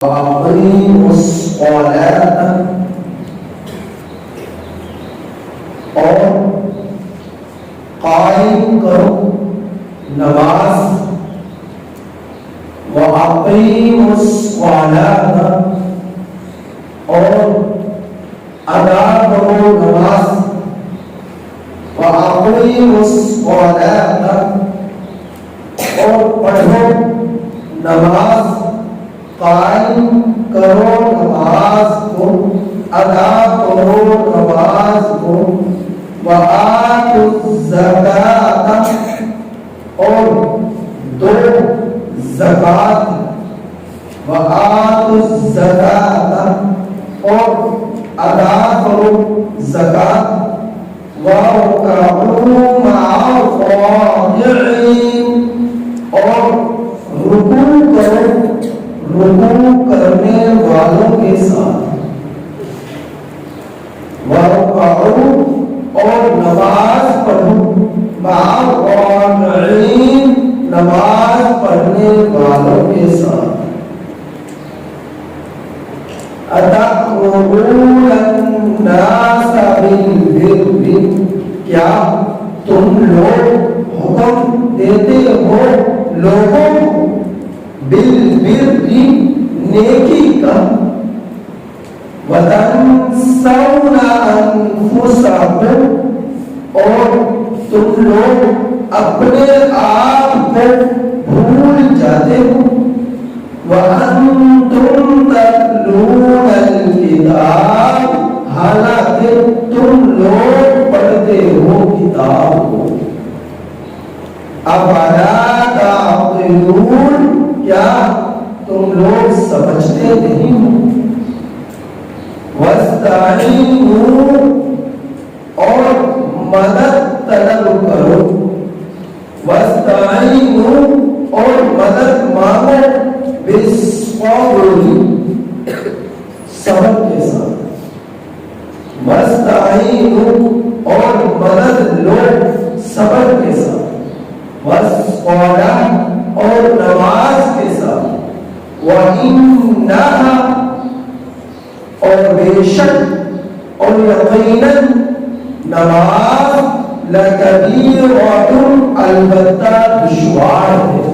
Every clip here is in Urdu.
وأقيموا الصلاة اور قائم کرو نماز وأقيموا الصلاة اور ادا کرو نماز وأقيموا الصلاة اور پڑھو نماز قائم کرو نماز کو ادا کرو نماز کو وآتوا الزکاۃ اور دو زکات وآتوا الزکاۃ اور ادا کرو زکات وارکعوا مع الراکعین اور رکوع کرو رکوع کرنے والوں کے ساتھ وارکعوا اور نماز پڑھو مع الراکعین نماز پڑھنے والوں کے ساتھ اتأمرون الناس بالبر کیا تم لوگ حکم دیتے ہو لوگوں کو بالبر نیکی کا وتنسون انفسکم اور تم لوگ اپنے آپ کو بھول جاتے ہو وانتم تتلون الکتاب حالانکہ تم لوگ پڑھتے ہو کتاب کو افلا تعقلون کیا تم لوگ سمجھتے نہیں ہو واستعینوا اور مدد طلب کرو واستعینوا اور مدد مانگو بالصبر صبر کے ساتھ واستعینوا اور مدد لو صبر کے ساتھ والصلاۃ اور نماز کے ساتھ وَإِنَّهَا اور بے شک اور یقیناً نماز لَكَبِيرَةٌ البتہ دشوار ہے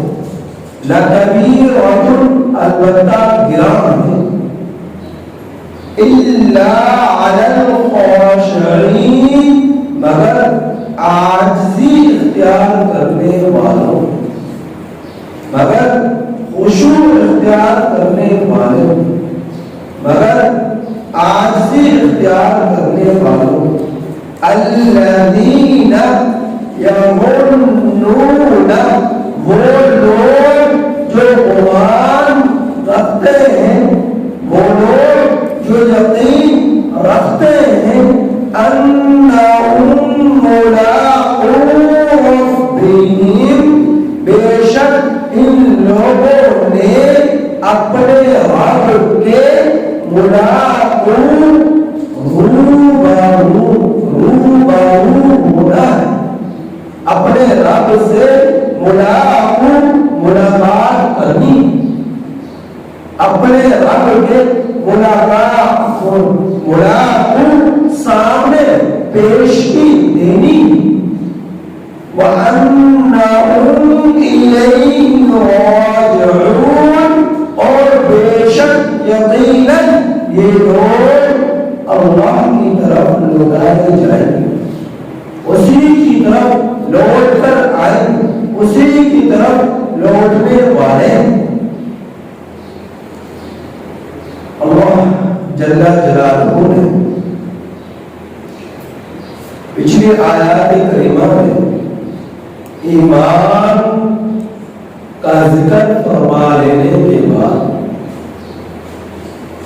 لَكَبِيرَةٌ البتہ گران ہے إِلَّا عَلَى الْخَاشِعِينَ مگر عاجزی اختیار کرنے والوں مگر خشوع اختیار کرنے والوں مگر عاجزی اختیار کرنے والوں الذین یظنون وہ لوگ جو گمان رکھتے ہیں وہ لوگ جو یقین رکھتے ہیں انہم ملاقو ربہم بے شک ان لوگوں نے اپنے رب کے ملاقو روبرو ہونا ہے اپنے رب سے ملاقات کرنی اپنے رب کے ملاقو سامنے پیشگی دینی وَأَنَّهُمْ إِلَيْهِ رَاجِعُونَ اور بے شک یقیناً یہ لوگ اللہ کی طرف لوٹائے جائیں گے اسی کی طرف لوٹ کر آئیں اسی کی طرف لوٹنے والے اللہ جل جلالہ نے پچھلی آیات کریمہ میں ایمان کا ذکر فرما لینے کے بعد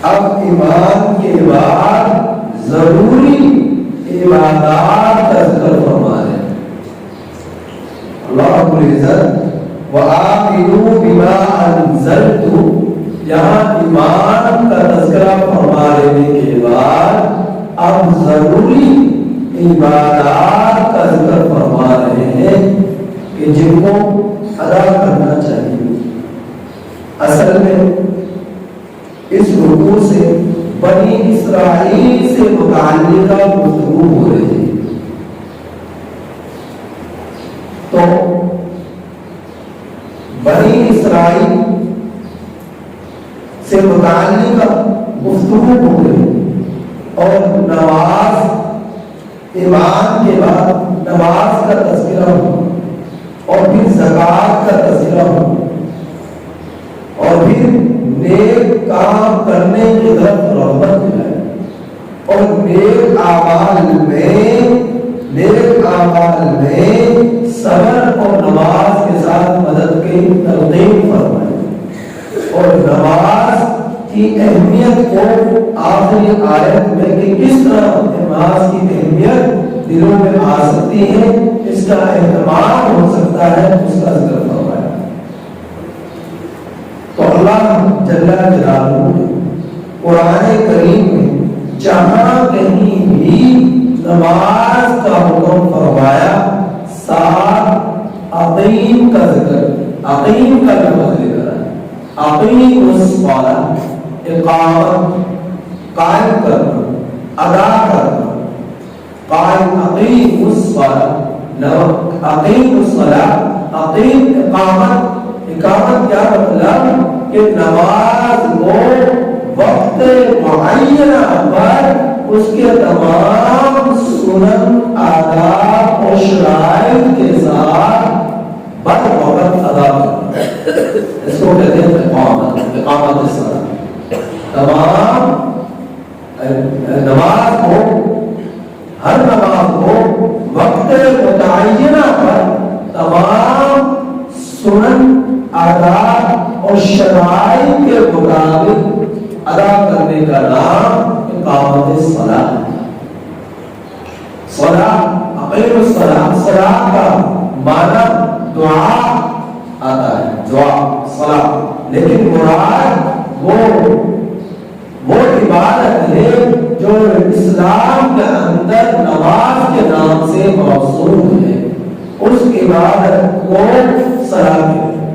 اب ایمان کے بعد ضروری عبادات کا ذکر فرما رہے ہیں اللہ رب العزت وآمنوا بما انزلت یہاں ایمان کا تذکرہ فرما لینے کے بعد اب ضروری عبادات کا ذکر فرما رہے ہیں کہ جن کو ادا کرنا چاہیے. اصل میں اس رکوع سے بنی اسرائیل سے متعلقہ گفتگو ہو رہی ہے. تو بنی اسرائیل سے متعلقہ گفتگو ہو رہی اور نماز ایمان کے بعد نماز کا تذکرہ ہو اور پھر زکوٰۃ کا تذکرہ ہو اور پھر نیک کام کرنے کی طرف رغبت ملائے اور نیک اعمال میں صبر اور نماز کے ساتھ مدد کی تلقین فرمائے اور نماز کی اہمیت کو آخری آیت میں کہ کس طرح نماز کی اہمیت دلوں میں آ سکتی ہے، اس کا اہتمام ہو سکتا ہے، اس کا ذکر فرمایا. تو اللہ جل جلالہ قرآن کریم میں جہاں کہیں بھی نماز کا حکم فرمایا ساتھ اقیم کا ذکر، اقیم کا لفظ لے کر اقیم الصلاۃ، اقامت، قائم کرنا، ادا کرنا، قائم اقیم الصلاۃ، اقیم الصلاۃ، اقیم اقامت. اقامت کیا مطلب کہ نماز کو وقت معینہ پر اس کے تمام سنن، آداب اور شرائط کے ساتھ بر وقت ادا کرنا. اس کو کہتے ہیں اقامت، اقامت الصلاۃ. تمام نماز کو، ہر نماز کو وقت متعینہ پر تمام سنن، آداب اور شرائط کے مطابق ادا کرنے کا نام اقامت الصلاۃ ہے. صلاۃ، اقیم الصلاۃ، صلاۃ کا معنی دعا آتا ہے، دعا صلاۃ، لیکن مراد وہ عبادت ہے جو اسلام کے اندر نماز کے نام سے موصول ہے. اس عبادت کو صلاۃ کہتے ہیں،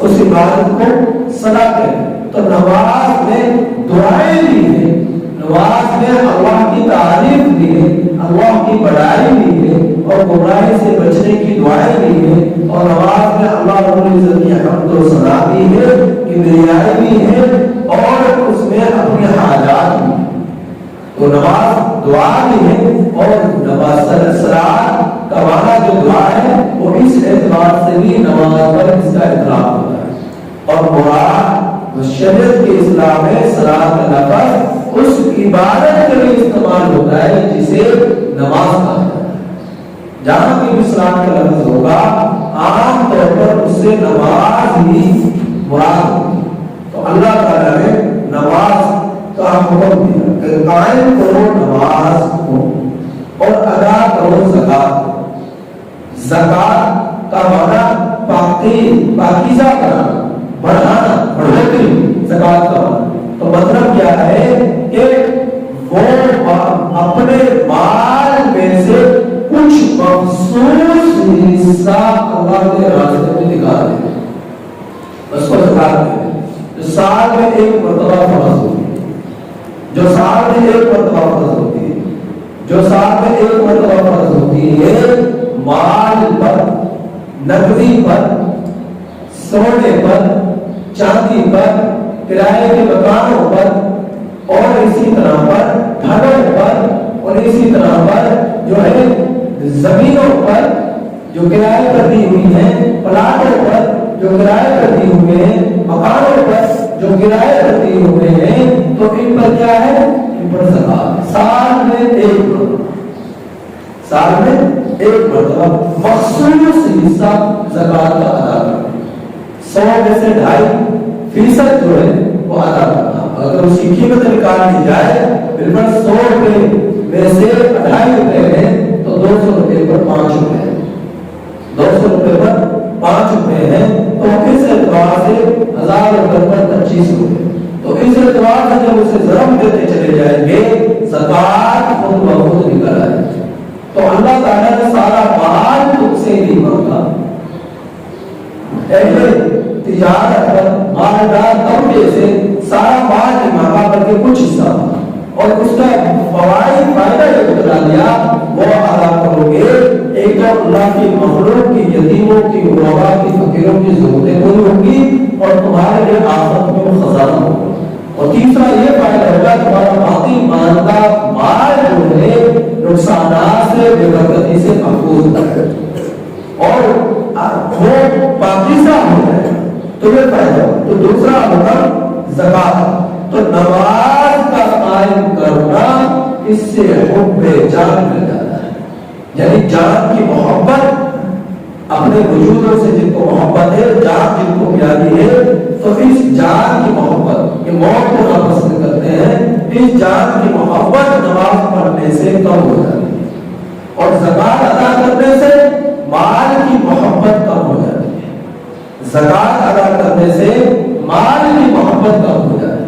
اس عبادت کو صلاۃ کہتے ہیں. تو نماز میں دعائیں بھی ہیں، نماز میں اللہ کی تعریف بھی ہے، اللہ کی بڑائی بھی ہے اور گمراہی سے بچنے کی دعائیں بھی ہیں، اور نماز میں اللہ رب العزت کی حمد و ثنا بھی ہے، کبریائی بھی ہے اور اس میں اپنے حاجات بھی. تو نماز دعا بھی ہے اور نماز صلاۃ کا معنی جو دعا ہے وہ اس اعتبار سے بھی نماز پر اس کا اطلاق ہوتا ہے. اور مراد شریعت کے اسلام میں صلاۃ کا لفظ اس عبادت کے لیے استعمال ہوتا ہے جسے نماز کہا جاتا ہے. جہاں بھی اسلام کا لفظ ہوگا عام طور پر اس سے نماز ہی مراد ہوتی ہے. تو اللہ تعالیٰ نے نماز کا حکم دیا کہ قائم کرو نماز کو اور ادا کرو زکات. زکات کا معنی پاکیزہ کرنا، بڑھانا، بڑھوتری، زکات کا معنی. تو مطلب کیا ہے کہ وہ اپنے مال میں سے کچھ مخصوص حصہ اللہ کے راستے میں نکال دے، اس کو زکات کہتے ہیں. جو سال میں ایک مرتبہ فرض ہوتی ہے، جو سال میں ایک مرتبہ فرض ہوتی ہے، جو سال میں ایک مرتبہ فرض ہوتی ہے، مال پر، نقدی پر، سونے پر، چاندی پر، کرائے کے مکانوں پر اور اسی طرح پر گھروں پر اور اسی طرح پر جو ہے زمینوں پر جو کرائے پر دی ہوئی ہیں، پلاٹوں پر جو کرائے پر دی ہوئے ہیں، مکانوں پر جو کرائے پر دی ہوئے ہیں، تو ان پر کیا ہے؟ ان پر زکات. سال میں ایک مرتبہ، سال میں ایک مرتبہ مخصوص حصہ زکات کا ادا کرنا. 100 میں سے 2.5% جو ہے وہ ادا کرنا. اگر اس کی قیمت نکال دی جائے بالکل 100 روپے میں سے 2.5 روپے ہے تو 200 روپے پر 5 روپے ہے، 200 روپے پر 5 روپے ہے تو کس اعتبار سے 1000 روپے پر 25 روپے. تو اس اعتبار سے جب اسے ضرب دیتے چلے جائیں گے زکات خود بخود نکل آئے گی. تو اللہ تعالیٰ نے سارا مال تم سے نہیں مانگا. اہل تجارت پر، مالدار طبقے سے اور اس کا فائدہ یہ بتا دیا وہ ادا کرو گے، ایک تو اللہ کی مخلوق کی، یتیموں کی، غربا کی، فقیروں کی ضرورتیں پوری ہوں گی اور تمہارے لیے آخرت میں وہ خزانہ ہوگا، اور تیسرا یہ فائدہ ہوگا تمہارا باقی ماندہ مال جو ہے نقصانات سے، بے برکتی سے محفوظ ہے اور وہ پاکیزہ ہو جائے، تو یہ فائدہ ہو۔ تو دوسرا حکم زکات، تو نماز کا قائم کرنا اس سے حب جان مل جاتا ہے، یعنی جان کی محبت، اپنے وجودوں سے جن کو محبت ہے، جان جن کو پیاری ہے، تو اس جان کی محبت، یہ موت کو ناپسند کرتے ہیں، اس جان کی محبت نماز پڑھنے سے کم ہو جاتی ہے، اور زکات ادا کرنے سے مال کی محبت کم ہو جاتی ہے، زکات ادا کرنے سے مال کی محبت کم ہو جاتی ہے،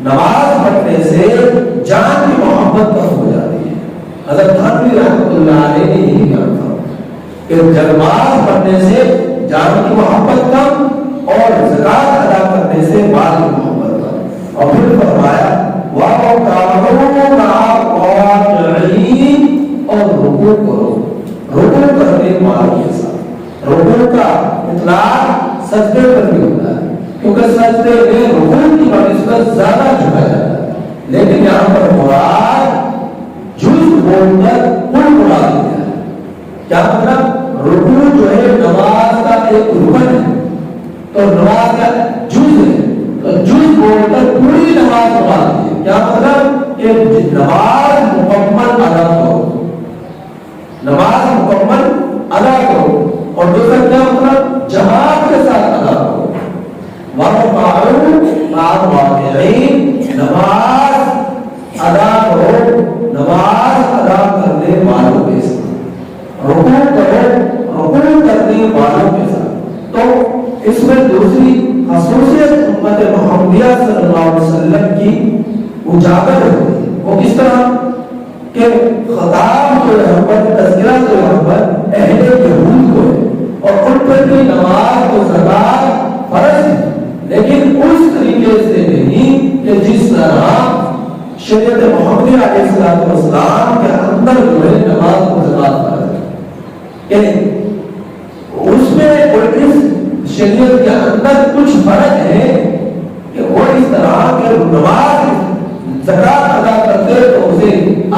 نماز پڑھنے سے جان کی محبت کم ہو جاتی ہے۔ حضرت تھانوی رحمۃ اللہ علیہ نے یہی کہا تھا کہ نماز پڑھنے سے جان کی محبت کم اور زکات ادا کرنے سے مال کی محبت کم، اور پھر فرمایا اور رکوع کرو، رکوع کرنے والوں کے ساتھ، رکوع کا اطلاق سجدے پر بھی ہوتا ہے کیونکہ سجدے میں رکوع کی بنسبت زیادہ جھکا جاتا ہے، لیکن یہاں پر مراد جز بول کر کل مراد دیا ہے۔ کیا مطلب؟ رکوع جو ہے نماز کا ایک رکن ہے، تو نماز کا جز ہے، تو جز بول کر پوری نماز مراد دی ہے۔ کیا مطلب؟ کہ نماز مکمل ادا کرو، نماز مکمل ادا کرو، اور دوسرا کیا مطلب؟ جماعت کے ساتھ ادا کرو، نماز ادا کرو، نماز ادا کرنے والوں کے ساتھ، رکوع کرو، رکوع کرنے والوں کے ساتھ۔ تو اس میں دوسری خصوصیت امت محمدیہ صلی اللہ علیہ وسلم کی اجاگر ہوتی ہے، وہ کس طرح کہ خطاب جو ہے پر تذکرہ جو ہے پر اہل یہود کو ہے، اور ان پر بھی نماز و زکات فرض ہے، لیکن اس طریقے سے نہیں کہ جس طرح شریعت محمدیہ علیہ السلام کے اندر جو ہے نماز و زکات فرض ہے، کہ اس میں اس شریعت کے اندر کچھ فرق ہے کہ وہ اس طرح کے نماز زکات ادا کرتے تو اسے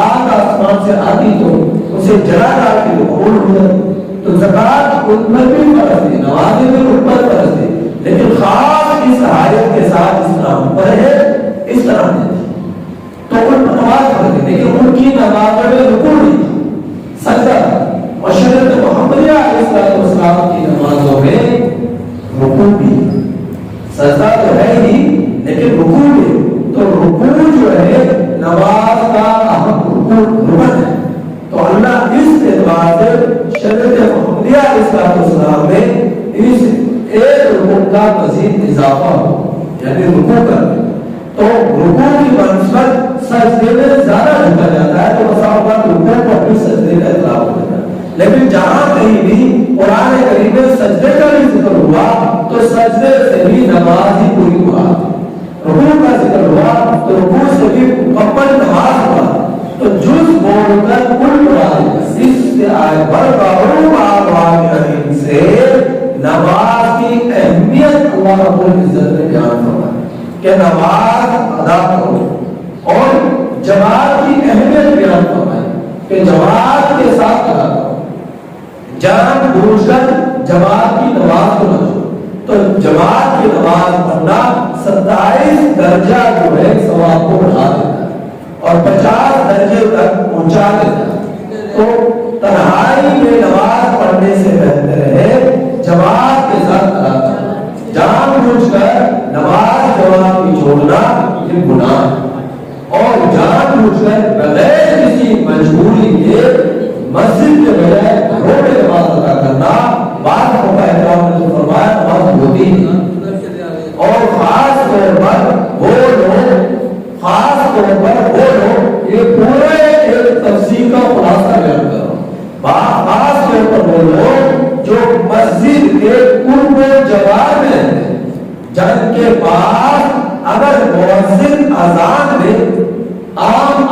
آگ آسمان سے آتی تو اسے جلا ڈال کے قبول ہو جاتی، تو زکات ان پر بھی فرض تھی، نمازیں بھی ان پر فرض تھی، لیکن خاص اس آیت کے ساتھ اس طرح پر ہے، اس طرح نہیں تھی، تو ان پر نماز فرض تھی، لیکن ان کی نماز میں رکوع نہیں تھا، سجدہ، اور شریعت محمدیہ علیہ السلام کی نمازوں میں رکوع بھی، سجدہ تو ہے ہی لیکن رکوع بھی، تو رکوع جو ہے نماز کا اہم رکن ہے، تو اللہ اس اعتبار سے شریعت محمدیہ علیہ السلام میں اس ایک رکن کا مزید اضافہ ہو، یعنی رکوع کرنا، تو رکوع کی بنسبت سجدے میں زیادہ جھکا جاتا ہے، تو بسا اوقات رکوع پر بھی سجدے کا اطلاق ہو جاتا ہے، لیکن جہاں کہیں بھی قرآن کریم میں سجدے کا بھی ذکر ہوا تو سجدے سے بھی نماز ہی پوری ہوا، رکوع کا ذکر ہوا تو رکوع سے بھی مکمل نماز ہوا، تو جز بول کر کل مراد اس سے آئے سے نماز کی اہمیت اللہ رب العزت نے بیان فرمایا کہ نماز ادا کرو، اور جماعت کی اہمیت بیان فرمائی کہ جماعت کے ساتھ ادا کرو، جان بوجھ کر جماعت کی نماز کو نہ چھوڑو، تو جماعت کی نماز پڑھنا 27 درجہ جو ہے ثواب کو بڑھا دیتا ہے اور 50 درجے تک پہنچا دیتا ہے، تو تنہائی میں نماز پڑھنے سے بہتر ہے جماعت کے ساتھ ادا کرنا، جان بوجھ کر نماز جماعت کی چھوڑنا یہ گناہ ہے، اور جان بوجھ کر بغیر کسی مجبوری کے مسجد کے بجائے گھروں میں نماز ادا کرنا، بعض موقع احترام نے تو فرمایا نماز ہوتی ہے، اور خاص طور پر وہ لوگ یہ پورے ایک تفسیر کا خلاصہ بیان کر رہا ہوں، خاص طور پر وہ لوگ جو مسجد کے قرب و جوار میں رہتے ہیں، جن کے بعد اگر مؤذن اذان میں عام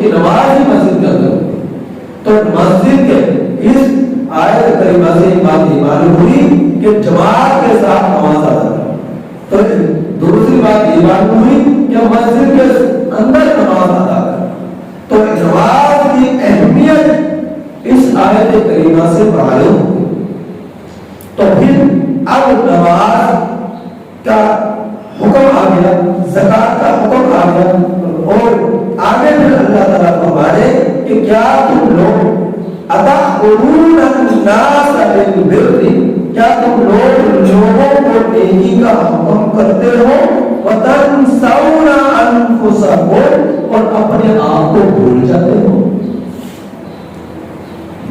کی نماز ہی مسجد کے اندر ہوتی ہے۔ تو مسجد کے اس آیت کریمہ سے یہ بات یہ معلوم ہوئی کہ جماعت کے ساتھ نماز ادا کرنا۔ تو دوسری بات یہ معلوم ہوئی کہ مسجد کے اندر نماز ادا کرنا۔ تو نماز کی اہمیت اس آیت کریمہ سے معلوم ہوئی۔ تو پھر اب نماز کا حکم آ گیا، زکات کا حکم آ گیا، اور آگے پھر اللہ تعالیٰ فرمائے کہ کیا تم لوگ اتأمرون الناس بالبر، کیا تم لوگوں کو نیکی کا حکم کرتے ہو، وتنسون انفسکم، اور اپنے آپ کو بھول جاتے ہو۔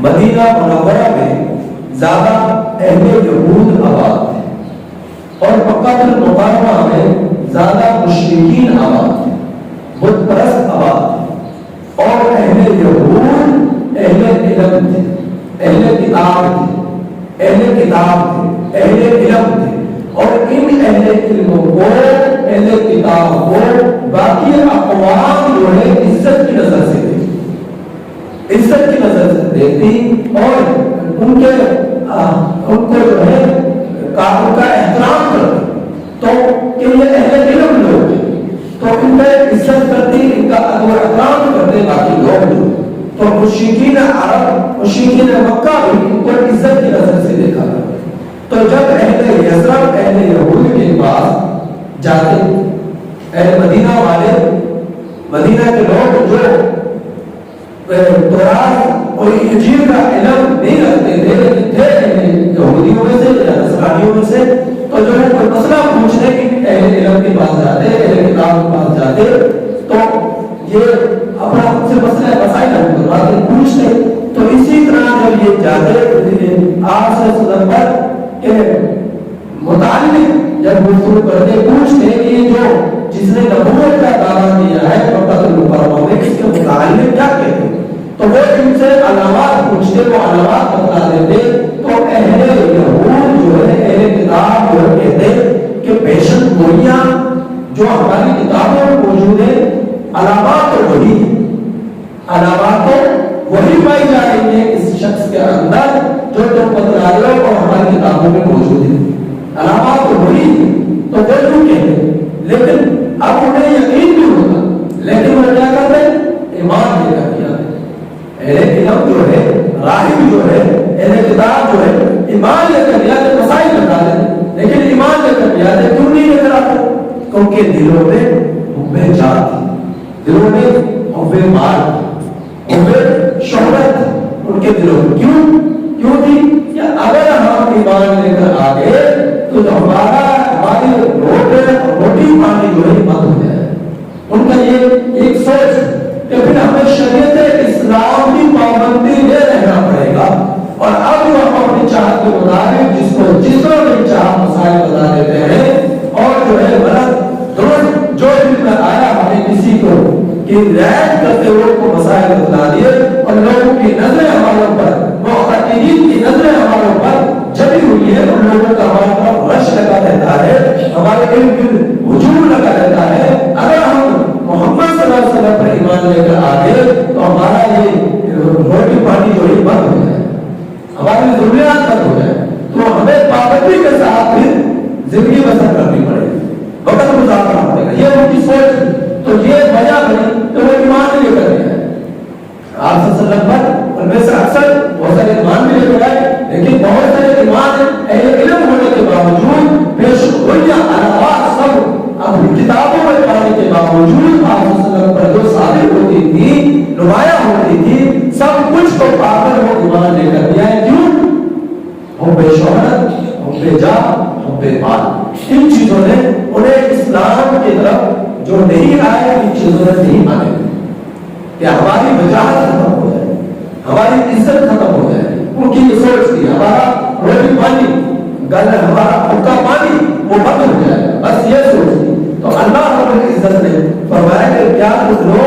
مدینہ منورہ میں زیادہ اہل یہود آباد تھے اور مکہ المکرمہ میں زیادہ مشرکین آباد تھے، بت پرست آباد تھے، اور اہل یہود اہل علم تھے، اہل کتاب تھے، اہل کتاب تھے، اہل علم تھے، اور ان اہل علم کو، اہل کتاب کو باقی اقوام جو ہے عزت کی نظر سے دیکھتی، عزت کی نظر سے دیکھتی، اور ان کو جو ہے ان کا احترام کرتی، تو کہ یہ اہل علم لوگ ہیں تو ان میں عزت کرتی، ان کا ادب و احترام کرتے باقی لوگ جو، تو مشرکین عرب، مشرکین مکہ بھی ان کو عزت کی نظر سے دیکھا کرتے۔ تو جب اہل یثرب، اہل یہود کے پاس جاتے، اہل مدینہ والے، مدینہ کے لوگ جو تورات اور انجیل کا علم نہیں رکھتے تھے لیکن تھے یہودیوں میں سے یا نصرانیوں میں سے، تو جو ہے کوئی مسئلہ پوچھنے کی اہل علم کے پاس جاتے، اہل کتاب کے پاس جاتے، تو یہ اپنا خود سے مسئلہ مسائل حل کرواتے، پوچھتے۔ تو اسی طرح جب یہ جاتے آپ سے صدر پر کہ متعلق جب گفتگو کرتے، پوچھتے کہ یہ جو جس نے نبوت کا دعویٰ کیا ہے مکہ المکرمہ میں، اس کے متعلق کیا کہتے ہیں، تو وہ ان سے علامات پوچھتے، وہ علامات بتلا دیتے۔ تو اہل یہود جو ہے، اہل کتاب جو کہتے کہ پیشن گوئیاں جو ہماری کتابوں میں موجود ہے، علامات تو وہی ہیں، علامات تو وہی پائی جا رہی ہے اس شخص کے اندر جو تم بتلا رہے ہو اور ہماری کتابوں میں موجود ہے، علامات تو وہی ہیں۔ تو وہ کیوں کہتے، لیکن اب انہیں یقین بھی ہوتا، لیکن وہ کیا کرتے، ایمان لے کر کیا۔ اہل علم جو ہے، راہب جو ہے، اہل کتاب جو ہے، ایمان لے کر آتے، مسائل بتا دیتے، لیکن ایمان لے کر آتے، کیوں نہیں لے کر آتے؟ کیونکہ دلوں میں حب جان تھی، دلوں میں حب مال، حب شہرت ان کے دلوں میں کیوں تھی کہ اگر ہم ایمان لے کر آگے تو ہماری روٹی پانی جو ہے بند ہو جائے۔ ان کا یہ ایک سوچ کہ پھر ہمیں شریعت اسلام کی پابندی میں رہنا پڑے گا، اور اب ہم اپنی چاہت کے مطابق جس کو جس طرح بھی چاہ مسائل بتا دیتے ہیں، اور جو ہے غلط درست جو دل میں آیا ہمیں کسی کو کہ رعایت کرتے ہوئے کو مسائل بتلا دیے، اور لوگوں کی نظریں ہمارے اوپر، معتقدین کی نظریں ہمارے اوپر جبھی ہوئی ہے، ان لوگوں کا ہمارے اوپر رش لگا رہتا ہے، ہمارے علم ہجوم لگا رہتا ہے۔ اگر ہم محمد صلی اللہ علیہ وسلم پر ایمان لے کر آگے تو ہمارا یہ روٹی پانی جو ہے بند ہو جائے، ہماری ضروریات بند ہو جائے، تو ہمیں پابندی کے ساتھ پھر زندگی بسر کرنی پڑے گی، وقت گزارنا پڑے گا، یہ ان کی سوچ۔ تو یہ وجہ بنی تو وہ ایمان لے کر گیا آپ صلی اللہ علیہ وسلم پر، ان میں سے اکثر بہت سارے ایمان بھی لے کر آئے، لیکن بہت سارے ایمان اہل علم ہونے کے باوجود پیشگوئیاں علامات سب اپنی کتابوں میں پڑھنے کے باوجود آپ صلی اللہ علیہ وسلم پر جو ثابت ہوتی تھی، نمایاں ہوتی تھی، سب کچھ کو پا کر وہ ایمان لے کر دیا ہے۔ کیوں؟ حب شہرت، حب جاہ، حب مال، ان چیزوں نے انہیں اسلام کی طرف جو نہیں آئے، ان چیزوں نے نہیں آنے کہ ہماری وجاہت ختم ہو جائے، ہماری عزت ختم ہو جائے۔ ان کی یہ سوچ تھی ہمارا روٹی پانی گل، ہمارا بھوکا پانی وہ بند ہو جائے، بس یہ سوچ تھی۔ تو اللہ رب العزت نے فرمایا کہ کیا کچھ لوگوں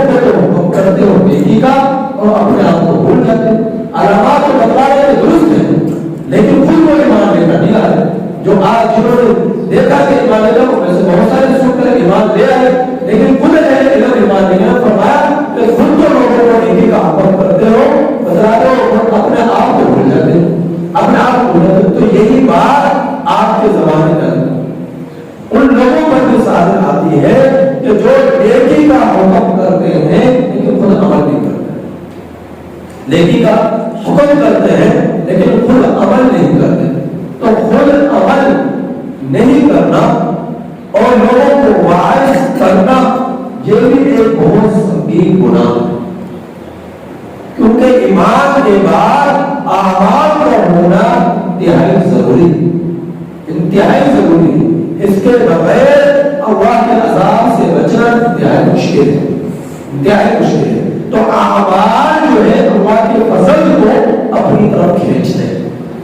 کو تو حکم کرتے ہو نیکی کا اور اپنے آپ کو بھول جاتے، علامات کو بتلا رہے درست ہیں، لیکن خود وہ ایمان لے کر نہیں آئے۔ جو آج جنہوں نے دیکھا کہ ایمان لے کر ویسے بہت سارے سن کر ایمان لے آئے، لیکن خود علم ایمان لے کر فرمایا کہ نیکی کا حکم کرتے ہیں لیکن خود عمل نہیں کرتے. تو خود عمل نہیں کرنا اور لوگوں کو واعظ کرنا یہ بھی ایک بہت سنگین گناہ ہے، کیونکہ ایمان کے بعد اعمال کا ہونا انتہائی ضروری ہے. اس کے بغیر اللہ کے عذاب سے بچنا انتہائی مشکل ہے. تو اعمال جو ہے اللہ کے فضل کو اپنی طرف کھینچتے ہیں.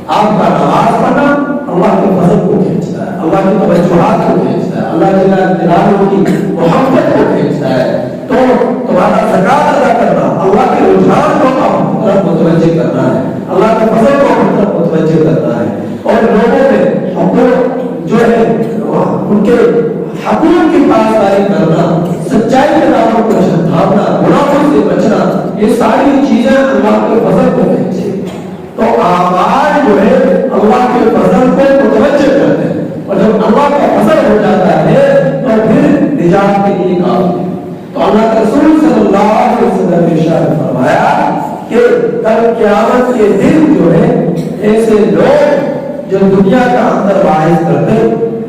آپ کا نماز پڑھنا اللہ کے فضل کو کھینچتا ہے، اللہ کی توجہات کو کھینچتا ہے، اللہ جل جلالہ کی محبت کو کھینچتا ہے. تو تمہارا زکات ادا کرنا اللہ کے رجحان کو اپنی طرف متوجہ کرنا ہے، اللہ کے فضل کو اپنی طرف متوجہ کرنا ہے. اور لوگوں میں حقوق جو ہے ان کے حقوق کی پاسداری کرنا، سچائی کے دامن کو تھامنا، گناہوں سے بچنا، یہ ساری چیزیں اللہ کے فضل کو کھینچے. تو اعمال جو ہے اللہ کے فضل کو متوجہ کرتے ہیں، اور جب اللہ کا فضل ہو جاتا ہے تو پھر نجات کے لیے کافی ہے. تو اللہ کے رسول صلی اللہ علیہ وسلم نے ارشاد فرمایا کہ کل قیامت کے دن جو ہے ایسے لوگ جو دنیا کا اندر واعظ کرتے،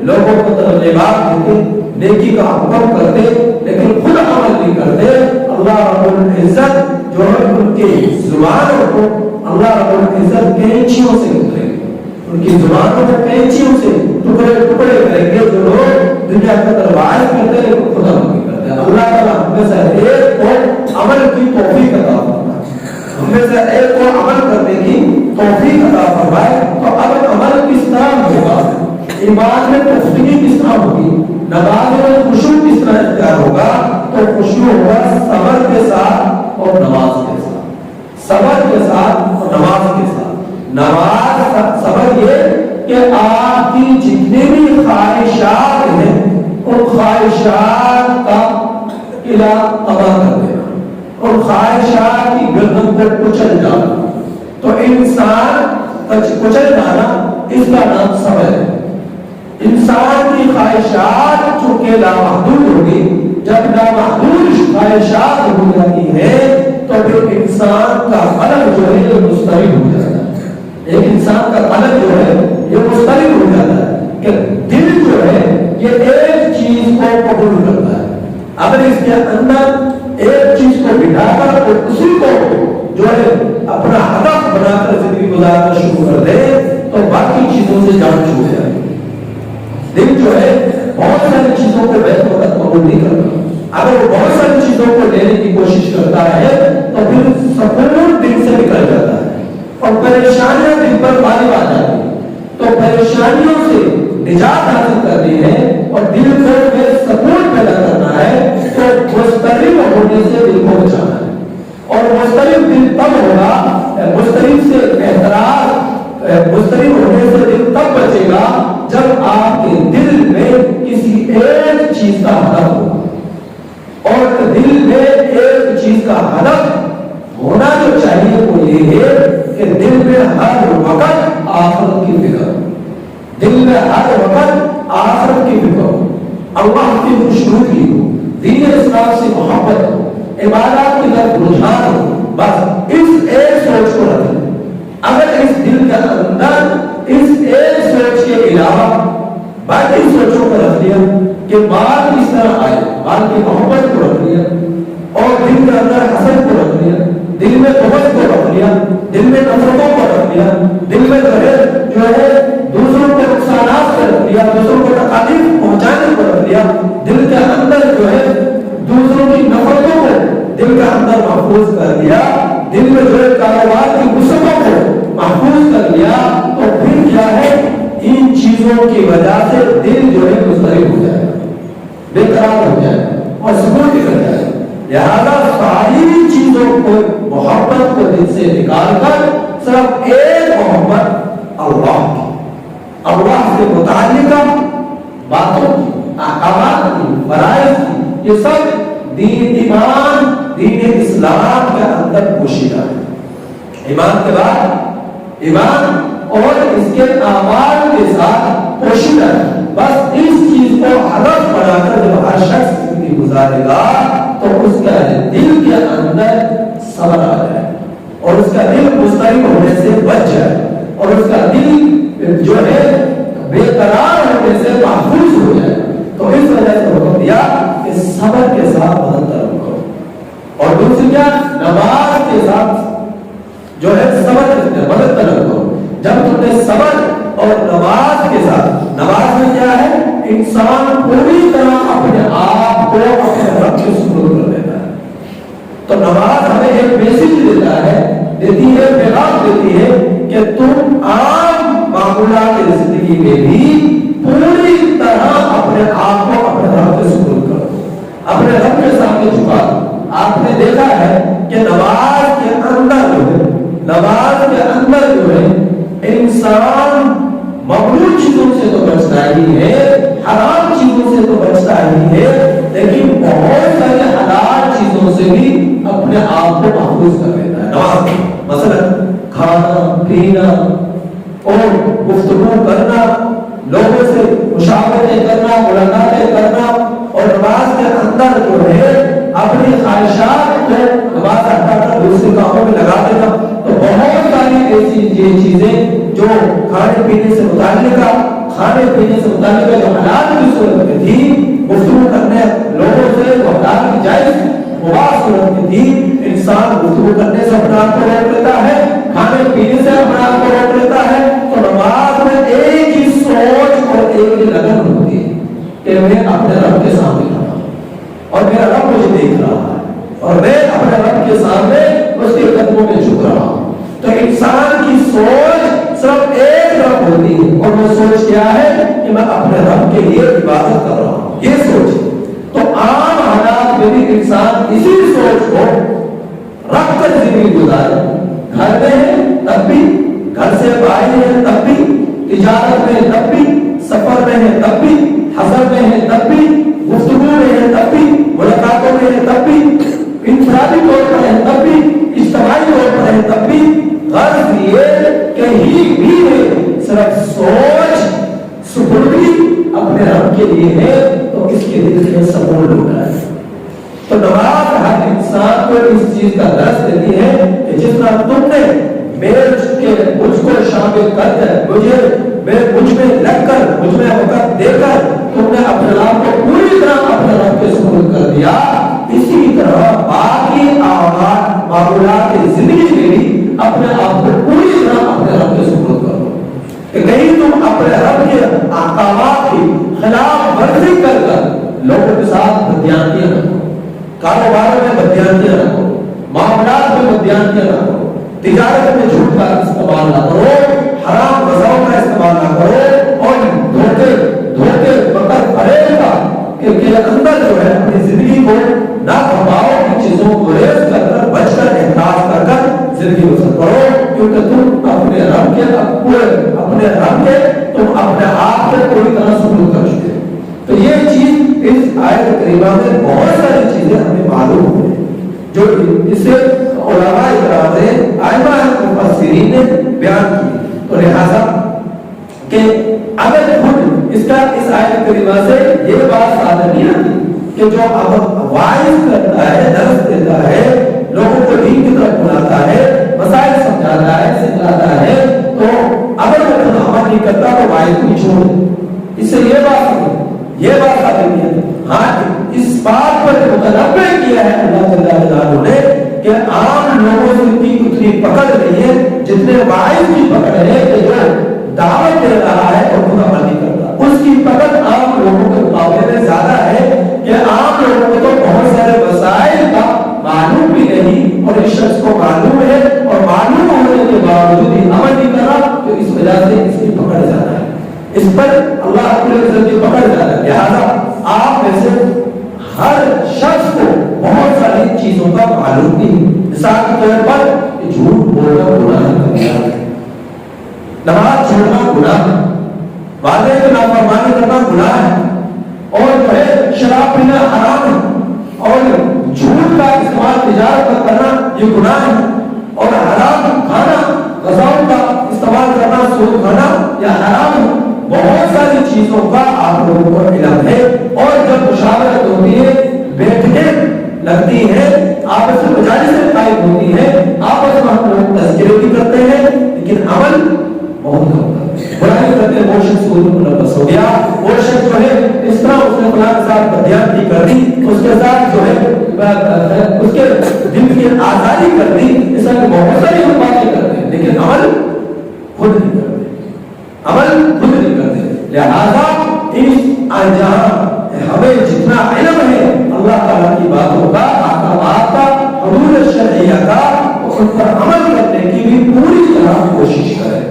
لوگوں کو ترغیبات دیتے، نیکی کا حکم کرتے لیکن خود عمل نہیں کرتے، اللہ رب العزت جو ہے ان کی زبانوں کو اللہ رب العزت کینچیوں سے اترے گے، ان کی زبانوں کو کینچیوں سے ٹکڑے کریں گے. جو لوگ دنیا کا اندر واعظ کرتے لیکن خود عمل نہیں کرتے. اللہ تعالیٰ ہم میں سے ایک کو عمل کی توفیق عطا فرمائے، ہم میں سے ایک کو عمل کرنے کی توفیق عطا فرمائے. تو اب عمل کس طرح ہوگا، ایمان میں تفصیلی کس طرح ہوگی، نماز میں خشوع کس طرح اختیار ہوگا؟ تو خشوع ہوگا صبر کے ساتھ اور نماز کے ساتھ، صبر کے ساتھ اور نماز کے ساتھ. نماز صبر یہ کہ آپ کی جتنی بھی خواہشات ہیں ان خواہشات کا قلعہ تباہ کر دینا، اور خواہشات کی گردن پر کچل جانا. تو انسان کچل جانا اس کا نام صبر ہے. انسان کی خواہشات چونکہ لامحدود ہوگی، جب لامحدود خواہشات ہو جاتی ہے تو پھر انسان کا قلب جو ہے یہ مضطرب ہو جاتا ہے. ایک انسان کا قلب جو ہے یہ مضطرب ہو جاتا ہے کہ دل جو ہے یہ ایک چیز کو قبول کرتا ہے. اگر اس کے اندر ایک چیز کو بٹھا کر اور اسی کو جو ہے اپنا ہدف بنا کر زندگی گزارنا شروع کر دے تو باقی چیزوں سے جان چھوٹ جائے. دل جو ہے بہت ساری چیزوں کو بیک وقت قبول نہیں کرتا. اگر وہ بہت ساری چیزوں کو لینے کی کوشش کرتا ہے تو پھر سکون دل سے نکل جاتا ہے اور پریشانیاں دل پر غالب آ جاتی ہیں. تو پریشانیوں سے نجات حاصل کرنی ہے اور دل کو سکون پیدا کرنا ہے تو مضطرب ہونے سے دل کو بچانا ہے. اور مضطرب دل تب ہوگا، مضطرب سے اعتراض مضطرب ہونے سے دل تب بچے گا جب آپ کے دل میں کسی ایک چیز کا ہدف ہوگا. اور دل میں ایک چیز کا ہدف ہونا جو چاہیے وہ یہ ہے کہ دل میں ہر وقت آخرت کی فکر، دل میں ہر وقت آخرت کی فکر ہو، اللہ کی خوشنودی ہو، دین اسلام سے محبت ہو، عبادات کی طرف رجحان ہو. بس اس ایک سوچ کو رکھیں. اگر اس دل کے اندر اس ایک سوچ کے علاوہ باقی سوچوں کو رکھ لیا کہ مال کس طرح آئے، مال کی محبت کو رکھ لیا اور دل کے اندر حسد کو رکھ لیا، دل میں بغض کو رکھ لیا، دل میں نفرتوں کو رکھ لیا، دل میں جو ہے دوسروں کے نقصانات کو رکھ لیا، دوسروں کو تکالیف پہنچانے کو رکھ لیا، دل کے اندر جو ہے دوسروں کی نفرتوں کو دل کے اندر محفوظ کر لیا، دل میں جو ہے کاروبار کی وسعتوں کو محفوظ کر لیا، تو پھر کیا ہے ان چیزوں کی وجہ سے دل جو ہے مضطرب ہو جائے، بے قرار ہو جائے اور سکون نکل جائے. لہذا ساری چیزوں کو محبت کو دل سے نکال کر صرف ایک محبت اللہ کی، اللہ سے متعلقہ باتوں کی، احکامات کی، فرائض کی، یہ سب دین ایمان دین اسلام کے اندر پوشیدہ ہے. ایمان کے بعد ایمان اور اس کے اعمال کے ساتھ پوشیدہ ہے. بس اس چیز کو ہدف بنا کر جب ہر شخص زندگی گزارے گا تو اس کا دل کے اندر صبر آ جائے، اور اس کا دل مضطرب ہونے سے بچ جائے اور اس کا دل جو ہے بے قرار ہونے سے محفوظ ہو جائے، تو اس وجہ سے حکم دیا کہ صبر کے ساتھ مدد طلب کرو. اور دوسری کیا؟ نماز کے ساتھ جو ہے صبر مدد طلب کرو. جب تم نے صبر اور نماز کے ساتھ، نماز میں کیا ہے؟ انسان پوری طرح اپنے آپ کو اپنے رب کے سپرد کر دیتا ہے. تو نماز ہمیں ایک میسج دیتی ہے پیغام دیتی ہے کہ تم عام معمولات زندگی میں بھی پوری طرح اپنے آپ کو اپنے رب کے سپرد کرو، اپنے رب کے سامنے جھکا دو. آپ نے دیکھا ہے کہ نماز کے اندر جو ہے انسان ممنوع چیزوں سے تو بچتا ہی ہے، حرام چیزوں سے تو بچتا ہی ہے، لیکن بہت سارے حلال چیزوں سے بھی اپنے آپ کو محفوظ کر لیتا ہے. نماز مثلا کھانا پینا اور گفتگو کرنا، لوگوں سے مشاورتیں کرنا، ملاقاتیں کرنا، اور نماز کے اندر جو ہے اپنی خواہشات کو نماز ہٹا کر دوسرے کاموں میں لگا دینا. تو بہت ساری ایسی چیزیں جو کھانے پینے سے متعلق جو حلال کی صورت میں تھی، گفتگو کرنے لوگوں سے جو حلال کی جائز مباح صورت میں تھی، انسان گفتگو کرنے سے اپنے آپ کو روک لیتا ہے، کھانے پینے سے اپنے آپ کو روک لیتا ہے. تو نماز میں ایک ہی سوچ اور ایک ہی لگن ہوتی ہے کہ میں اپنے رب کے سامنے کھڑا ہوں اور میرا رب مجھے دیکھ رہا ہے اور میں اپنے رب کے سامنے اس کے قدموں میں جھک رہا ہوں. تو انسان کی سوچ صرف ایک رب ہوتی ہے، اور وہ سوچ کیا ہے کہ میں اپنے رب کے لیے عبادت کر رہا ہوں، یہ سوچ. تو عام حالات میں بھی انسان اسی سوچ کو رکھ کر زندگی گزارے. گھر میں ہے تب بھی، گھر سے باہر ہے تب بھی، تجارت میں تب بھی، سفر میں ہے تب بھی، حضر میں ہے تب بھی، گفتگو میں ہے تب بھی، ملاقاتوں میں ہے تب بھی، انفرادی طور پر ہے تب بھی، اجتماعی طور پر ہے تب بھی. غرض یہ کہیں بھی ہے صرف سوچ سپردی اپنے رب کے لیے ہے، تو اس کے دل میں سکون ہوتا ہے. تو نماز ہر انسان کو اس چیز کا درس دیتی ہے کہ جس طرح تم نے مجھ کو شامل کر مجھ میں لگ کر، مجھ میں وقت دے کر تم نے اپنے آپ کو پوری طرح اپنے رب کے سپرد کر دیا، اسی طرح باقی معمولات زندگی میں بھی اپنے آپ کو پوری طرح اپنے رب کے سپرد کر دو. کہ کہیں تم اپنے رب کے احکامات کی خلاف ورزی کر لوگوں کے ساتھ بدیانتیاں نہ کرو، کاروبار میں بدیانتیاں نہ کرو، معاملات میں بدیانتیاں نہ کرو، تجارت میں جھوٹ کا استعمال نہ کرو، حرام غذاؤں کا استعمال نہ کرو، اور دھوکے وقت فریب کا کے اندر جو ہے اپنی زندگی کو نہ بھٹکاؤ، ان چیزوں کو ریز کر کر بچ کر احتیاط کر کر زندگی بسر کرو. کیونکہ تم اپنے رب کے تم اپنے آپ سے پوری طرح سلوک کر چکے. تو یہ چیز اس آیت کریمہ میں بہت ساری چیزیں ہمیں معلوم ہیں جو اس سے علماء کرام نے، ائمہ مفسرین نے بیان کی. تو لہذا کہ اگر خود اس آیت کریمہ سے یہ بات ثابت نہیں آتی کہ جو واعظ کرتا ہے، درس دیتا ہے، لوگوں کو دین کی طرف بلاتا ہے، مسائل سمجھاتا ہے، سکھلاتا ہے، تو اگر وہ خود عمل نہیں کرتا تو واعظ نہیں چھوڑ. اس سے یہ بات ثابت نہیں ہے. ہاں اس بات پر متنبہ کیا ہے اللہ جل جلالہ نے کہ عام لوگوں سے اتنی پکڑ نہیں ہے جتنے واعظ کی پکڑ ہے کہ جو دعوت دے رہا ہے اور خود عمل نہیں کرتا. اس کی پکڑ عام لوگوں کے مقابلے میں زیادہ ہے کہ عام لوگوں کو تو بہت سارے مسائل کا معلوم بھی نہیں، اور اس شخص کو معلوم ہے اور معلوم ہونے کے باوجود ہی عمل نہیں کر رہا، تو اس وجہ سے اس کی پکڑ زیادہ ہے، اس پر اللہ رب العزت کی پکڑ زیادہ ہے. لہٰذا آپ میں سے ہر شخص کو بہت ساری چیزوں کا معلوم نہیں. مثال کے طور پر جھوٹ بولنا گناہ ہے، نماز چھوڑنا گناہ ہے، وعدے کی نافرمانی کرنا گناہ ہے، اور جو ہے شراب پینا حرام ہے، اور جھوٹ کا استعمال تجارت کا کرنا یہ گناہ ہے، اور حرام کھانا، غذاؤں کا استعمال کرنا، سود کھانا یا حرام ہے. بہت ساری چیزوں کا آپ لوگوں کو علم ہے، اور جب مشاورت ہوتی ہے، بیٹھنے لگتی ہے، آپس میں مجالس قائم ہوتی ہے، آپس میں ہم لیکن عمل بہت کم کرتے ہیں. برائی کرتے ہیں، وہ شخص کو ملوث ہو گیا، وہ شخص جو ہے اس طرح اس نے فلاں کے ساتھ بدیانتی کر دی، اس کے ساتھ جو ہے اس کے دل کی آزادی کر دی. اس طرح بہت ساری ہم باتیں کرتے ہیں لیکن عمل خود نہیں کرتے، عمل خود نہیں کرتے. لہذا اس جہاں ہمیں جتنا علم ہے اللہ تعالیٰ کی باتوں کا، احکامات کا، حدود شرعیہ کا، ان پر عمل کرنے کی بھی پوری طرح کوشش کریں،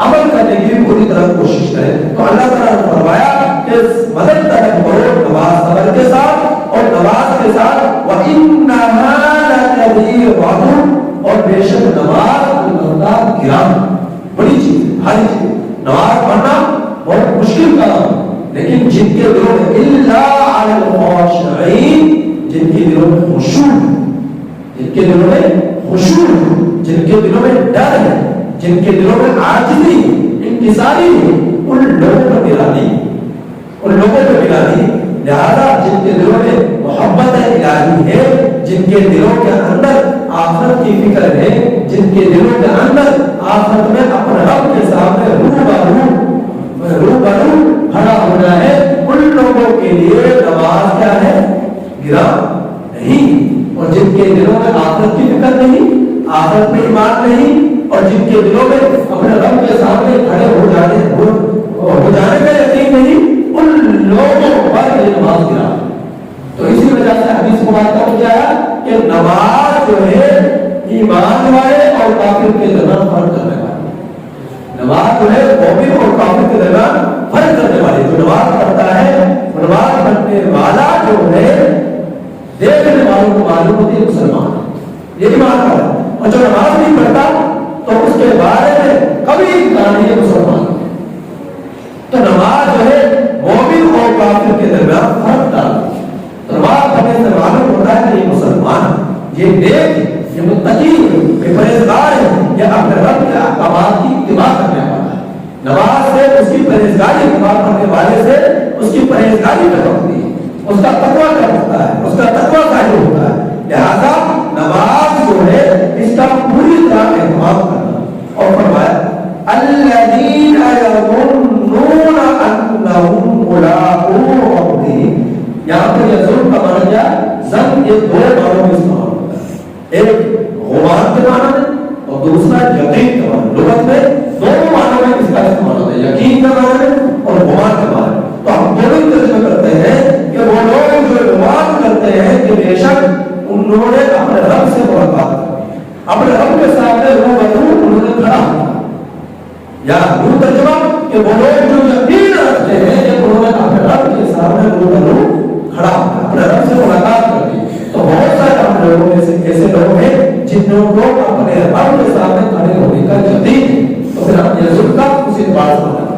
عمل کرنے کی بھی پوری طرح کوشش کریں. تو اللہ تعالیٰ نے فرمایا کہ مدد طلب کرو نماز صبر کے ساتھ، اور نماز کے ساتھ وَإِنَّهَا لَكَبِيرَةٌ، اور بے شک نماز البتہ گران بڑی چیز ہے، بھاری چیز. نماز پڑھنا بہت مشکل کام ہے، لیکن جن کے دلوں میں الا علی الخاشعین، جن کے دلوں میں خشوع، جن کے دلوں میں خشوع، جن کے دلوں میں ڈر ہے، جن کے دلوں میں عاجزی انکساری ہے، ان لوگوں پر نگرانی، ان لوگوں پر نگرانی. لہذا جن کے دلوں میں محبت الہی ہے، جن کے دلوں کے اندر آخرت کی فکر ہے، جن کے دلوں کے اندر آخرت میں اپنے رب کے سامنے روبرو کھڑا ہونا ہے، ان لوگوں کے لیے نماز کیا ہے؟ گرا نہیں. اور جن کے دلوں میں آخرت کی فکر نہیں، آخرت میں ایمان نہیں، اور جن کے دلوں میں اپنے رب کے سامنے کھڑے ہو جانے کا یقین نہیں، ان لوگوں پر یہ نماز گرا. تو اسی وجہ سے حدیث مبارکہ کیا ہے کہ نماز جو ہے ایمان والے اور کافر کے درمیان فرق کرنے والی، نماز جو ہے مومن اور کافر کے درمیان فرق کرنے والی. جو نماز پڑھتا ہے، نماز پڑھنے والا جو ہے دیکھنے والوں کو معلوم ہوتی ہے مسلمان، یہ ایمان والا. اور جو نماز نہیں پڑھتا تو اس کے بارے میں کبھی انکار نہیں ہے مسلمان. تو نماز جو ہے مومن اور کافر کے درمیان فرق ڈالتی ہے. نماز پڑھنے سے معلوم ہوتا ہے کہ یہ مسلمان، یہ نیک، یہ متقی، یہ پرہیزگار ہے، یہ اپنے رب کے احکامات کی اتباع کرنے والا ہے. نماز سے اس کی پرہیزگاری، اتباع کرنے والے سے اس کی پرہیزگاری پیدا ہوتی ہے، اس کا تقویٰ پیدا ہوتا ہے، اس کا تقویٰ ظاہر ہوتا ہے. لہذا نماز جو ہے اس کا پوری طرح اہتمام کرنا. اور فرمایا الذین یظنون انہم ملاقو ربہم، یہاں پر یظن کا معنی کیا؟ ظن یہ دو معنوں میں استعمال ہوتا ہے، ایک غمان کے معنی میں اور دوسرا یقین کے معنی. لغت میں دونوں معنوں میں اس کا استعمال ہوتا ہے، یقین کے معنی میں اور غمان کے معنی میں. تو ہم دونوں ترجمہ کرتے ہیں کہ وہ لوگ جو غمان کرتے ہیں کہ بے شک انہوں نے اپنے رب سے ملاقات کی، اپنے رب کے سامنے روبرو انہوں نے کھڑا ہوا. یا یوں ترجمہ کہ وہ لوگ جو یقین رکھتے ہیں کہ انہوں نے اپنے رب کے سامنے روبرو کھڑا ہوا، اپنے رب سے ملاقات کر لی. تو بہت سارے ہم لوگوں میں سے ایسے لوگ ہیں جنہوں کو اپنے رب کے سامنے کھڑے ہونے کا یقین ہے. تو پھر ہم یہ ضرور کا اسی بات سمجھتے ہیں.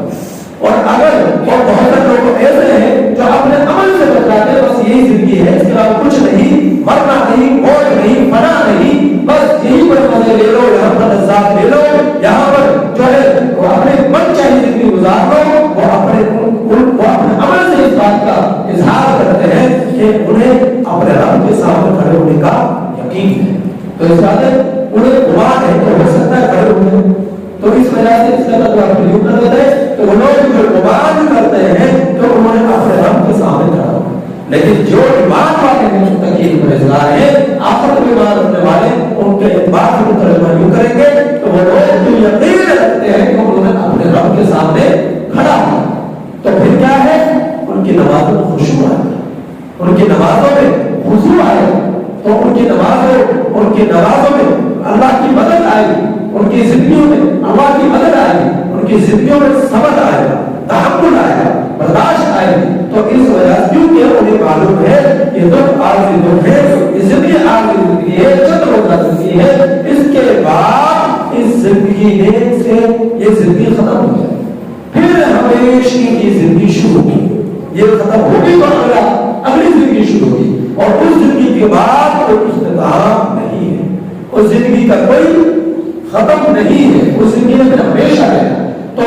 اور اگر اور بہت سے لوگ ایسے ہیں جو اپنے عمل سے بتاتے ہیں بس یہی زندگی ہے، اس کے علاوہ کچھ نہیں، مرنا نہیں، موت نہیں، فنا نہیں، بس یہی پر مزے لے لو، یہاں پر لذات لے لو، یہاں پر جو ہے وہ اپنے من چاہیے زندگی گزار لو. وہ اپنے عمل سے اس بات کا اظہار کرتے ہیں کہ انہیں اپنے رب کے سامنے کھڑے ہونے کا یقین ہے. تو اس بات انہیں گمان ہے تو ہو سکتا ہے کھڑے ہونے. تو اس وجہ سے اس کا تطور یوں کر دیتے ہیں کہ وہ لوگ جو گمان کرتے ہیں کہ انہوں نے اپنے رب کے سامنے کھڑا ہوا، لیکن جو ایمان والے ہیں، متقی پرہیزگار ہیں، آخرت میں ایمان رکھنے والے، ان کے اعتبار سے ترجمہ یوں کریں گے کہ وہ لوگ جو یقین رکھتے ہیں کہ انہوں نے اپنے رب کے سامنے کھڑا ہوا. تو پھر کیا ہے؟ ان کی نمازوں میں خشوع آئے گا، ان کی نمازوں میں خضوع آئے گا. تو ان کی نمازوں میں اللہ کی مدد آئے گی، ان کی زندگیوں میں اللہ کی مدد آئے گی، ان کی زندگیوں میں صبر آئے گا، تحمل آئے گا، برداشت آئے گی. تو اس وجہ سے کیونکہ انہیں معلوم ہے یہ دکھ عارضی دکھ ہے، یہ زندگی عارضی زندگی ہے، چند روزہ زندگی ہے، اس کے بعد اس زندگی سے یہ زندگی ختم ہو جائے، پھر ہمیشہ کی زندگی شروع ہوگی. یہ ختم ہوگی تو اگلی زندگی شروع ہوگی، اور اس زندگی کے بعد کوئی اختتام نہیں ہے، اس زندگی کا کوئی ختم نہیں ہے، اس زندگی میں ہمیشہ رہنا. تو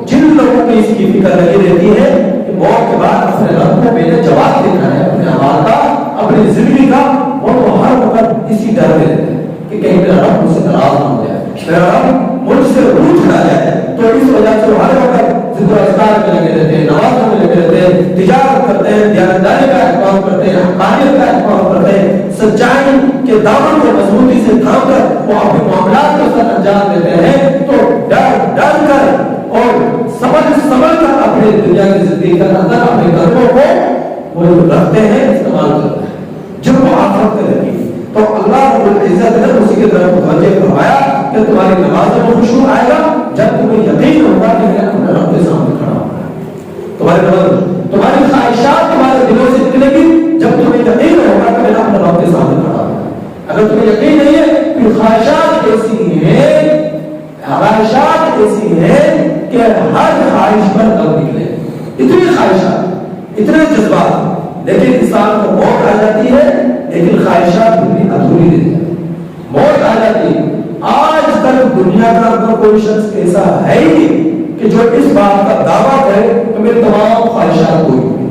جن لوگوں کی اس کی فکر لگی رہتی ہے کہ موت کے بعد اپنے رب کو میں نے جواب دینا ہے اپنے اعمال کا، اپنی زندگی کا، وہ تو ہر وقت اسی ڈر میں رہتے ہیں کہ کہیں میرا رب مجھ سے ناراض نہ ہو جائے، میرا رب مجھ سے روٹ نہ جائے. تو اس وجہ سے ہر وقت ذکر اذکار میں لگے رہتے ہیں, نمازوں میں لگے رہتے ہیں, تجارت کرتے ہیں, دیانتداری کا اہتمام کرتے ہیں, حقانیت کا اہتمام کرتے ہیں, سچائی کے دامن کو مضبوطی سے تھام کر وہ اپنے معاملات کو سر انجام دیتے ہیں. تو ڈر کر اور سمجھ کر اپنے دنیا کی زندگی کے اندر اپنے گھروں کو وہ رکھتے ہیں, استعمال کرتے ہیں جن کو آفت کے لگی. تو اللہ رب العزت نے اسی کی طرف متوجہ فرمایا کہ تمہاری نمازوں میں خشوع آئے گا جب تمہیں یقین ہوگا کہ میں اپنے رب کے سامنے کھڑا ہوں. تمہاری خواہشات تمہارے دلوں سے نکلے گی جب تمہیں یقین ہوگا کہ میں اپنے رب کے سامنے کھڑا ہوں. اگر تمہیں یقین نہیں ہے پھر خواہشات ایسی ہیں کہ ہر خواہش پر دم نکلے. اتنی خواہشات, اتنے جذبات, لیکن انسان کو موت آ جاتی ہے لیکن خواہشات بھی ادھوری رہ جاتی ہے. موت آ جاتی ہے. آج تک دنیا کا اندر کوئی شخص ایسا ہے ہی نہیں کہ جو اس بات کا دعویٰ کرے کہ میری تمام خواہشات پوری ہوئی.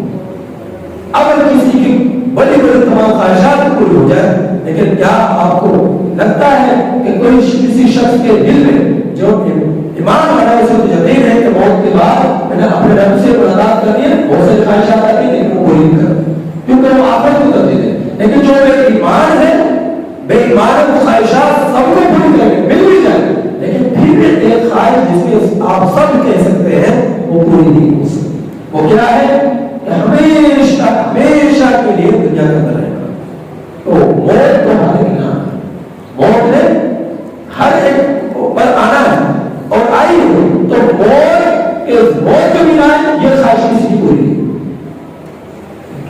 اگر کسی کی بڑی تمام خواہشات پوری ہو جائے, لیکن کیا آپ کو لگتا ہے کہ کوئی کسی شخص کے دل میں جو ایمان والا ہے, اسے تو یقین ہے کہ موت کے بعد میں نے اپنے رب سے ملاقات کرنی ہے, بہت ساری خواہشات آتی ہیں لیکن وہ پوری نہیں کرتی کیونکہ وہ آفت کو ترجیح دے. لیکن جو بے ایمان ہے, بے ایمان کو خواہشات سب کو پوری کریں گے, مل بھی جائیں گے, لیکن پھر بھی ایک خواہش جس میں آپ سب کہہ سکتے ہیں وہ پوری نہیں ہو سکتی. وہ کیا ہے کہ ہمیشہ کے لیے دنیا کے اندر رہنا. تو موت تو ہمارے نام ہے, موت نے ہر ایک پر آنا ہے اور آئی ہو. تو موت کے بنا یہ خواہش کسی کی پوری نہیں,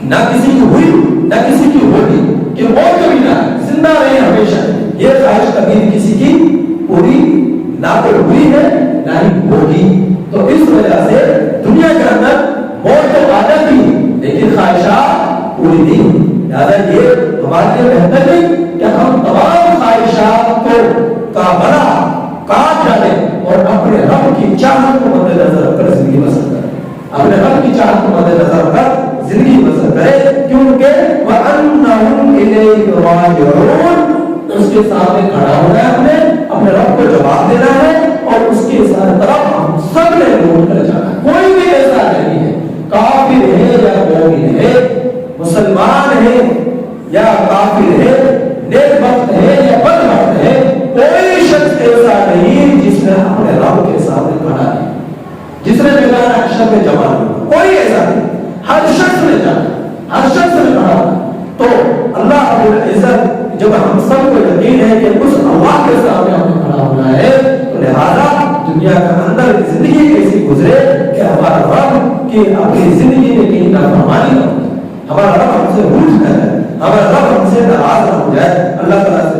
نہ کسی کی ہوئی نہ کسی کی ہوگی کہ موت کے بنا زندہ رہے ہمیشہ, یہ خواہش کبھی کسی کی پوری نہ تو ہوئی ہے نہ ہی ہوگی. تو اس وجہ سے دنیا کے اندر موت تو آ جاتی لیکن خواہشات پوری نہیں ہوئی. لہٰذا یہ ہمارے لیے بہتر نہیں کہ ہم تمام خواہشات کو کا بنا کاٹ ڈالیں اور اپنے رب کی چاہت کو مد نظر رکھ کر زندگی بسر کریں. اپنے رب کی چاہت کو مد نظر رکھ کر زندگی بسر کریں, کیونکہ وَأَنَّهُمْ إِلَيْهِ رَاجِعُونَ. اس کے سامنے کھڑا ہونا ہے, ہم نے اپنے رب کو جواب دینا ہے اور اس کے طرف ہم سب نے لوٹ کر جانا ہے. کوئی بھی ایسا نہیں ہے, کافر ہے یا مومن ہے, مسلمان ہے یا کافر ہے, نیک بخت ہے یا بدبخت ہے, کوئی شخص ایسا نہیں جس نے اپنے رب کے سامنے کھڑا ہے, جس نے میدان حشر میں جمع ہوا. کوئی ایسا نہیں, ہر شخص نے جانا, ہر شخص نے کھڑا ہوا. تو اللہ رب العزت جب ہم سب کو یقین ہے کہ اس اللہ کے سامنے ہمیں کھڑا ہونا ہے, تو لہذا دنیا کے اندر زندگی ایسی گزرے کہ ہمارا رب کی اپنی زندگی میں کہیں نافرمانی نہ ہو, ہمارا رب ہم سے روٹھ نہ جائے, ہمارا رب ہم سے ناراض نہ ہو جائے. اللہ تعالیٰ